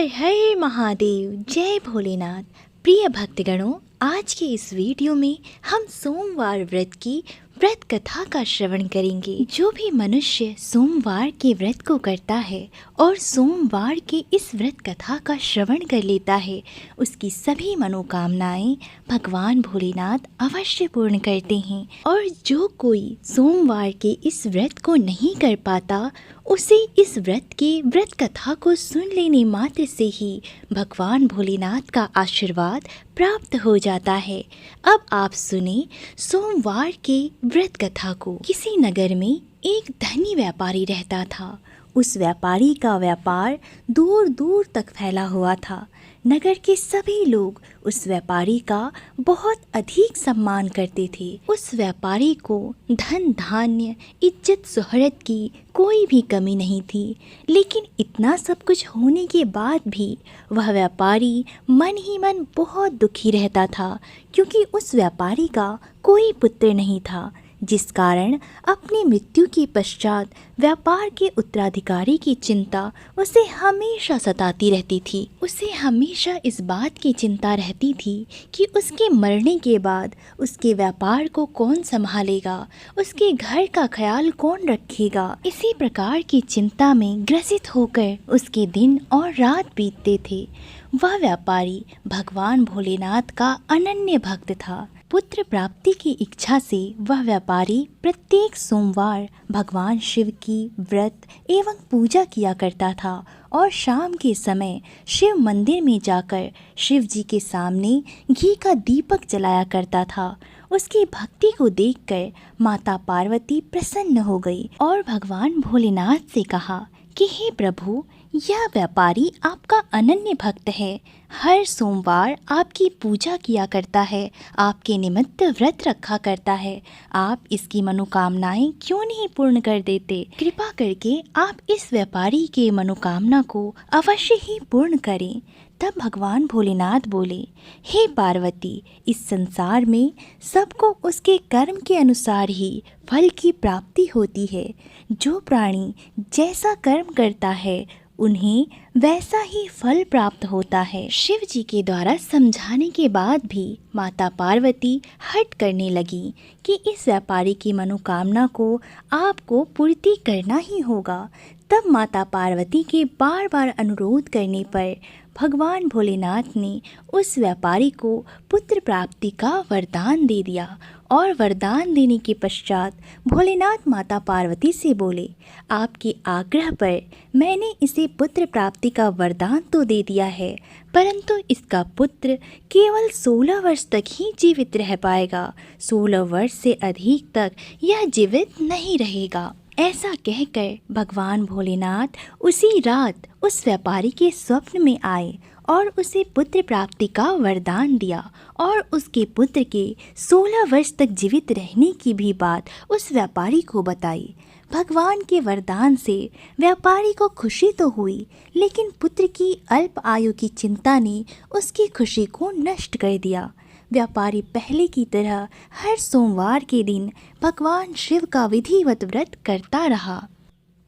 हर हर महादेव, जय भोलेनाथ। प्रिय भक्तगणों, आज के इस वीडियो में हम सोमवार व्रत की व्रत कथा का श्रवण करेंगे। जो भी मनुष्य सोमवार के व्रत को करता है और सोमवार के इस व्रत कथा का श्रवण कर लेता है, उसकी सभी मनोकामनाएं भगवान भोलेनाथ अवश्य पूर्ण करते हैं। और जो कोई सोमवार के इस व्रत को नहीं कर पाता, उसे इस व्रत के व्रत कथा को सुन लेने मात्र से ही भगवान भोलेनाथ का आशीर्वाद प्राप्त हो जाता है। अब आप सुने सोमवार के व्रत कथा को। किसी नगर में एक धनी व्यापारी रहता था। उस व्यापारी का व्यापार दूर दूर तक फैला हुआ था। नगर के सभी लोग उस व्यापारी का बहुत अधिक सम्मान करते थे। उस व्यापारी को धन धान्य इज्जत शोहरत की कोई भी कमी नहीं थी। लेकिन इतना सब कुछ होने के बाद भी वह व्यापारी मन ही मन बहुत दुखी रहता था, क्योंकि उस व्यापारी का कोई पुत्र नहीं था, जिस कारण अपनी मृत्यु के पश्चात व्यापार के उत्तराधिकारी की चिंता उसे हमेशा सताती रहती थी। उसे हमेशा इस बात की चिंता रहती थी कि उसके मरने के बाद उसके व्यापार को कौन संभालेगा, उसके घर का ख्याल कौन रखेगा। इसी प्रकार की चिंता में ग्रसित होकर उसके दिन और रात बीतते थे। वह व्यापारी भगवान भोलेनाथ का अनन्य भक्त था। पुत्र प्राप्ति की इच्छा से वह व्यापारी प्रत्येक सोमवार भगवान शिव की व्रत एवं पूजा किया करता था और शाम के समय शिव मंदिर में जाकर शिव जी के सामने घी का दीपक जलाया करता था। उसकी भक्ति को देखकर माता पार्वती प्रसन्न हो गई और भगवान भोलेनाथ से कहा कि हे प्रभु, यह व्यापारी आपका अनन्य भक्त है। हर सोमवार आपकी पूजा किया करता है, आपके निमित्त व्रत रखा करता है। आप इसकी मनोकामनाएं क्यों नहीं पूर्ण कर देते? कृपा करके आप इस व्यापारी के मनोकामना को अवश्य ही पूर्ण करें। तब भगवान भोलेनाथ बोले, हे पार्वती, इस संसार में सबको उसके कर्म के अनुसार ही फल की प्राप्ति होती है। जो प्राणी जैसा कर्म करता है, उन्हें वैसा ही फल प्राप्त होता है। शिव जी के द्वारा समझाने के बाद भी माता पार्वती हट करने लगी कि इस व्यापारी की मनोकामना को आपको पूर्ति करना ही होगा। तब माता पार्वती के बार बार अनुरोध करने पर भगवान भोलेनाथ ने उस व्यापारी को पुत्र प्राप्ति का वरदान दे दिया। और वरदान देने के पश्चात भोलेनाथ माता पार्वती से बोले, आपके आग्रह पर मैंने इसे पुत्र प्राप्ति का वरदान तो दे दिया है, परंतु इसका पुत्र केवल 16 वर्ष तक ही जीवित रह पाएगा। 16 वर्ष से अधिक तक यह जीवित नहीं रहेगा। ऐसा कहकर भगवान भोलेनाथ उसी रात उस व्यापारी के स्वप्न में आए और उसे पुत्र प्राप्ति का वरदान दिया और उसके पुत्र के 16 वर्ष तक जीवित रहने की भी बात उस व्यापारी को बताई। भगवान के वरदान से व्यापारी को खुशी तो हुई, लेकिन पुत्र की अल्प आयु की चिंता ने उसकी खुशी को नष्ट कर दिया। व्यापारी पहले की तरह हर सोमवार के दिन भगवान शिव का विधिवत व्रत करता रहा।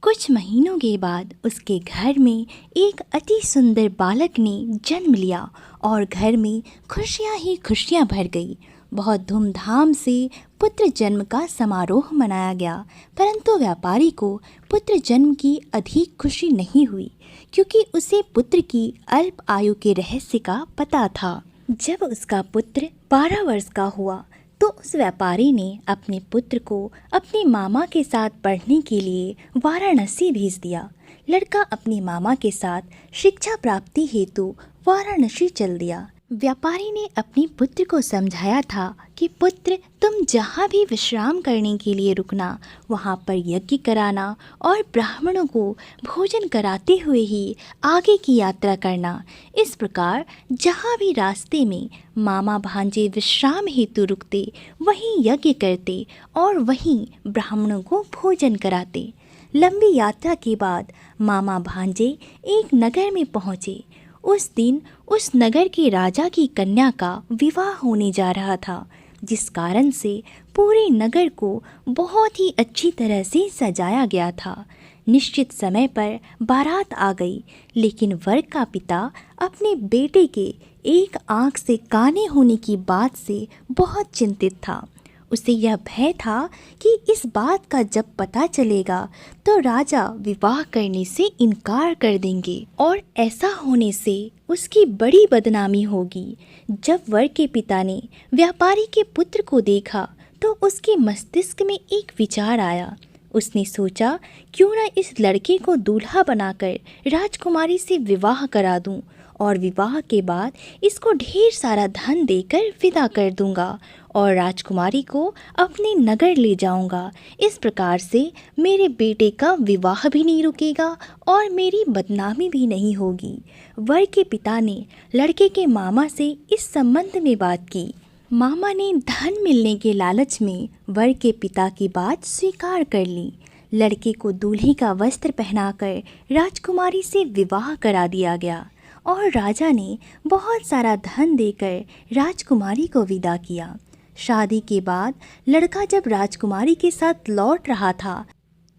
कुछ महीनों के बाद उसके घर में एक अति सुंदर बालक ने जन्म लिया और घर में खुशियां ही खुशियां भर गई। बहुत धूमधाम से पुत्र जन्म का समारोह मनाया गया, परंतु व्यापारी को पुत्र जन्म की अधिक खुशी नहीं हुई, क्योंकि उसे पुत्र की अल्प आयु के रहस्य का पता था। जब उसका पुत्र 12 वर्ष का हुआ तो उस व्यापारी ने अपने पुत्र को अपने मामा के साथ पढ़ने के लिए वाराणसी भेज दिया। लड़का अपने मामा के साथ शिक्षा प्राप्ति हेतु वाराणसी चल दिया। व्यापारी ने अपने पुत्र को समझाया था कि पुत्र, तुम जहाँ भी विश्राम करने के लिए रुकना, वहाँ पर यज्ञ कराना और ब्राह्मणों को भोजन कराते हुए ही आगे की यात्रा करना। इस प्रकार जहाँ भी रास्ते में मामा भांजे विश्राम हेतु रुकते, वहीं यज्ञ करते और वहीं ब्राह्मणों को भोजन कराते। लंबी यात्रा के बाद मामा भांजे एक नगर में पहुँचे। उस दिन उस नगर के राजा की कन्या का विवाह होने जा रहा था, जिस कारण से पूरे नगर को बहुत ही अच्छी तरह से सजाया गया था। निश्चित समय पर बारात आ गई, लेकिन वर का पिता अपने बेटे के एक आंख से काने होने की बात से बहुत चिंतित था। उसे यह भय था कि इस बात का जब पता चलेगा तो राजा विवाह करने से इनकार कर देंगे और ऐसा होने से उसकी बड़ी बदनामी होगी। जब वर के पिता ने व्यापारी के पुत्र को देखा तो उसके मस्तिष्क में एक विचार आया। उसने सोचा, क्यों न इस लड़के को दूल्हा बनाकर राजकुमारी से विवाह करा दूं और विवाह के बाद इसको ढेर सारा धन देकर विदा कर दूंगा और राजकुमारी को अपने नगर ले जाऊंगा। इस प्रकार से मेरे बेटे का विवाह भी नहीं रुकेगा और मेरी बदनामी भी नहीं होगी। वर के पिता ने लड़के के मामा से इस संबंध में बात की। मामा ने धन मिलने के लालच में वर के पिता की बात स्वीकार कर ली। लड़के को दूल्हे का वस्त्र पहनाकर राजकुमारी से विवाह करा दिया गया और राजा ने बहुत सारा धन देकर राजकुमारी को विदा किया। शादी के बाद लड़का जब राजकुमारी के साथ लौट रहा था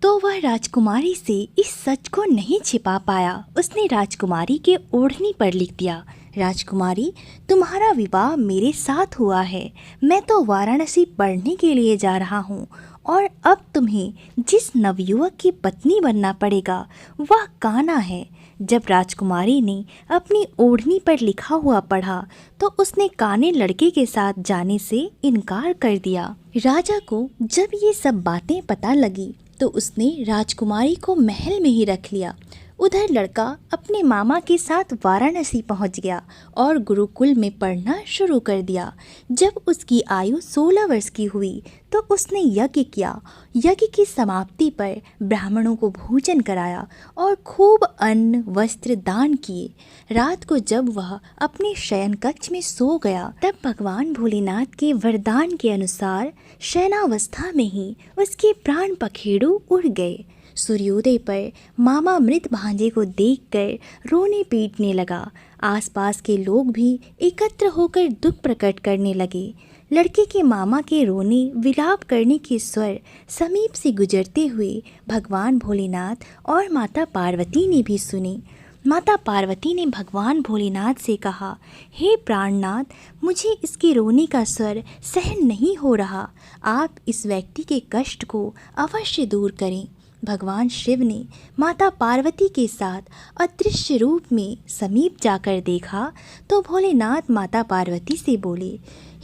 तो वह राजकुमारी से इस सच को नहीं छिपा पाया। उसने राजकुमारी के ओढ़नी पर लिख दिया, राजकुमारी, तुम्हारा विवाह मेरे साथ हुआ है। मैं तो वाराणसी पढ़ने के लिए जा रहा हूँ और अब तुम्हें जिस नवयुवक की पत्नी बनना पड़ेगा वह कान्हा है। जब राजकुमारी ने अपनी ओढ़नी पर लिखा हुआ पढ़ा तो उसने काने लड़के के साथ जाने से इनकार कर दिया। राजा को जब ये सब बातें पता लगी तो उसने राजकुमारी को महल में ही रख लिया। उधर लड़का अपने मामा के साथ वाराणसी पहुंच गया और गुरुकुल में पढ़ना शुरू कर दिया। जब उसकी आयु 16 वर्ष की हुई तो उसने यज्ञ किया। यज्ञ की समाप्ति पर ब्राह्मणों को भोजन कराया और खूब अन्न वस्त्र दान किए। रात को जब वह अपने शयन कक्ष में सो गया तब भगवान भोलेनाथ के वरदान के अनुसार शयनावस्था में ही उसके प्राण पखेरु उड़ गए। सूर्योदय पर मामा मृत भांजे को देखकर रोने पीटने लगा। आसपास के लोग भी एकत्र होकर दुख प्रकट करने लगे। लड़के के मामा के रोने विलाप करने के स्वर समीप से गुजरते हुए भगवान भोलेनाथ और माता पार्वती ने भी सुने। माता पार्वती ने भगवान भोलेनाथ से कहा, हे प्राणनाथ, मुझे इसके रोने का स्वर सहन नहीं हो रहा। आप इस व्यक्ति के कष्ट को अवश्य दूर करें। भगवान शिव ने माता पार्वती के साथ अदृश्य रूप में समीप जाकर देखा तो भोलेनाथ माता पार्वती से बोले,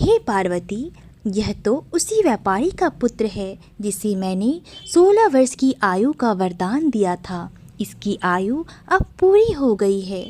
हे पार्वती, यह तो उसी व्यापारी का पुत्र है जिसे मैंने 16 वर्ष की आयु का वरदान दिया था। इसकी आयु अब पूरी हो गई है।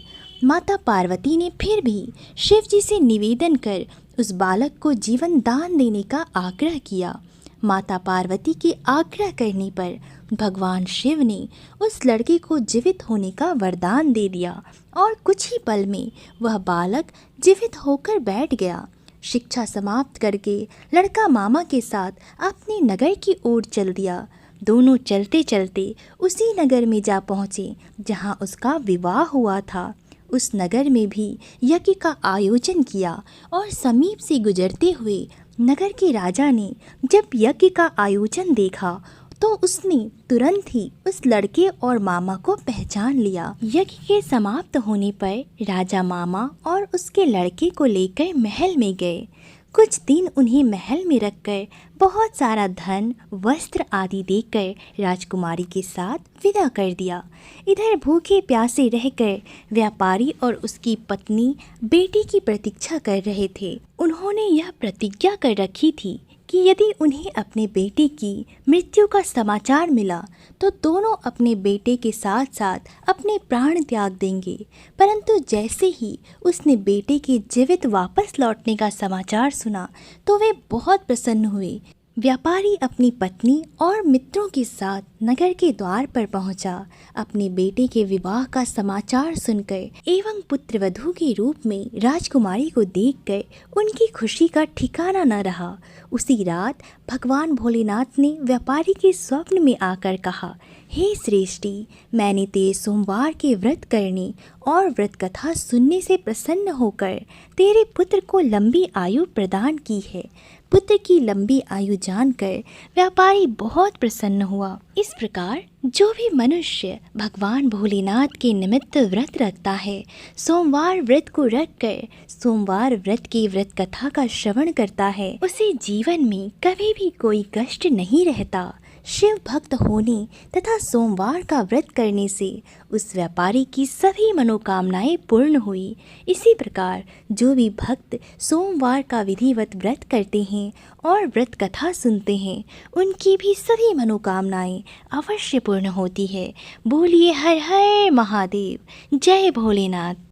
माता पार्वती ने फिर भी शिव जी से निवेदन कर उस बालक को जीवन दान देने का आग्रह किया। माता पार्वती के आग्रह करने पर भगवान शिव ने उस लड़के को जीवित होने का वरदान दे दिया और कुछ ही पल में वह बालक जीवित होकर बैठ गया। शिक्षा समाप्त करके लड़का मामा के साथ अपने नगर की ओर चल दिया। दोनों चलते चलते उसी नगर में जा पहुँचे जहाँ उसका विवाह हुआ था। उस नगर में भी यज्ञ का आयोजन किया और समीप से गुजरते हुए नगर के राजा ने जब यज्ञ का आयोजन देखा तो उसने तुरंत ही उस लड़के और मामा को पहचान लिया। यज्ञ के समाप्त होने पर राजा मामा और उसके लड़के को लेकर महल में गए। कुछ दिन उन्हें महल में रखकर बहुत सारा धन वस्त्र आदि देकर राजकुमारी के साथ विदा कर दिया। इधर भूखे प्यासे रहकर व्यापारी और उसकी पत्नी बेटी की प्रतीक्षा कर रहे थे। उन्होंने यह प्रतिज्ञा कर रखी थी कि यदि उन्हें अपने बेटे की मृत्यु का समाचार मिला तो दोनों अपने बेटे के साथ साथ अपने प्राण त्याग देंगे। परंतु जैसे ही उसने बेटे के जीवित वापस लौटने का समाचार सुना तो वे बहुत प्रसन्न हुए। व्यापारी अपनी पत्नी और मित्रों के साथ नगर के द्वार पर पहुंचा। अपने बेटे के विवाह का समाचार सुनकर एवं पुत्रवधू के रूप में राजकुमारी को देखकर उनकी खुशी का ठिकाना न रहा। उसी रात भगवान भोलेनाथ ने व्यापारी के स्वप्न में आकर कहा, हे श्रेष्ठी, मैंने तेरे सोमवार के व्रत करने और व्रत कथा सुनने से प्रसन्न होकर तेरे पुत्र को लंबी आयु प्रदान की है। पुत्र की लंबी आयु जानकर व्यापारी बहुत प्रसन्न हुआ। इस प्रकार जो भी मनुष्य भगवान भोलेनाथ के निमित्त व्रत रखता है, सोमवार व्रत को रखकर सोमवार व्रत की व्रत कथा का श्रवण करता है, उसे जीवन में कभी भी कोई कष्ट नहीं रहता। शिव भक्त होने तथा सोमवार का व्रत करने से उस व्यापारी की सभी मनोकामनाएं पूर्ण हुई। इसी प्रकार जो भी भक्त सोमवार का विधिवत व्रत करते हैं और व्रत कथा सुनते हैं, उनकी भी सभी मनोकामनाएं अवश्य पूर्ण होती है। बोलिए हर हर महादेव, जय भोलेनाथ।